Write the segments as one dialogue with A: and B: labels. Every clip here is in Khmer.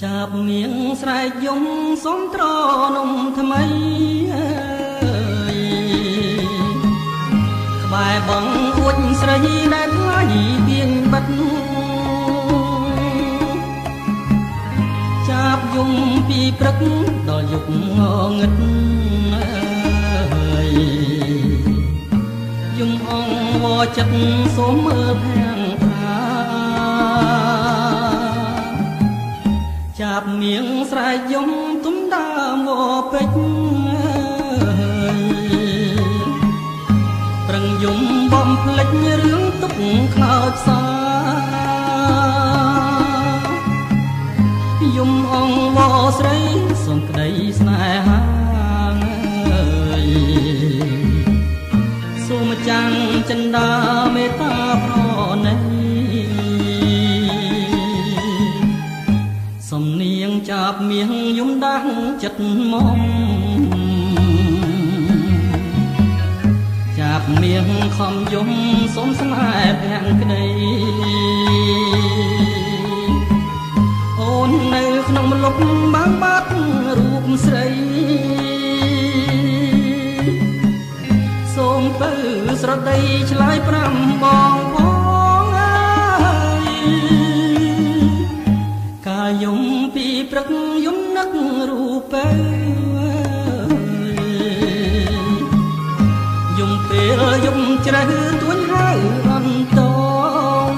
A: ចាប់មៀងស្រែកយំសុំត្រនំថ្មីក្បែរបងអួចស្រីដែលថ្លៃទៀងបិទចាប់យំពីព្រឹកដល់យប់ងងឹតយំអងវចិត្តសូមមើលភាំងថាចាប់មៀងស្រែកយំទុំដើមវពេជ្រប្រឹងយំបំភ្លេចរឿងទុកខ្លោចសាយំអងវស្រីសូមក្តីស្នេហាសូមចាំងចិន្តាមេត្តាប្រណីសំនៀងចាប់មៀងយំដាស់ចិត្តមកចាប់មៀងខំយំសូមស្នេហ៍ភាំងក្តីអូននៅក្នុងលុបបានបាត់រូបស្រីសូមទៅស្រដីឆ្លើយប្រាំបងបងអើយកាយយំពីព្រឹកយំនឹករូបយំពេលយំជ្រៅទួញហៅអន្តង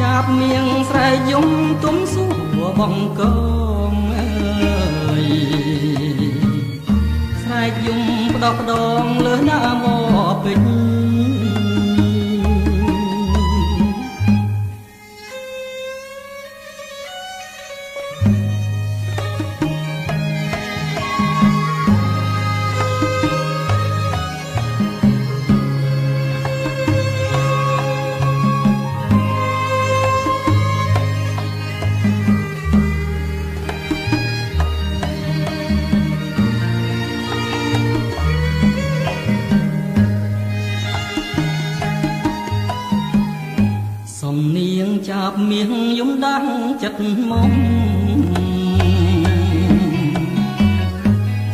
A: ចាប់មៀងស្រែកយំទុំសួរបងកងអើយស្រែកយំផ្ដោះផ្ដងលើណាមកពេជ្រសំនៀងចាប់មៀងយំដាស់ចិត្តមក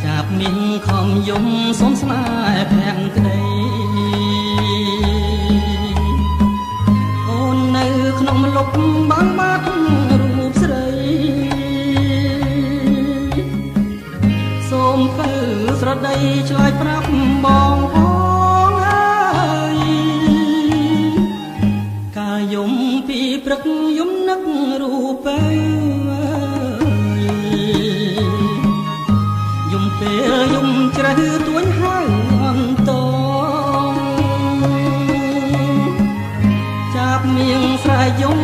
A: ចាប់មៀងខំយំសូមស្នេហ៍ភាំងក្តីអូននៅក្នុងលុបបានបាត់រូបស្រីសូមទៅស្រដីឆ្លើយប្រាប់បងបងអើយកាយយំពីព្រឹកយំនឹករូបយំពេលយំជ្រៅទួញហៅអន្តងចាប់មៀងស្រែកយំ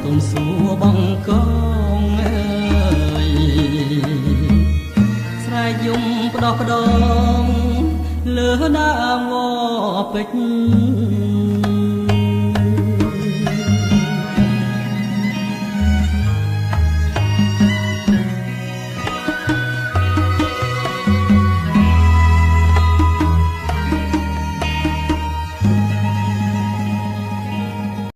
A: ទុំសួរបងកងអើយស្រែកយំផ្ដោះផ្ដងលើដើមវពេជ្រ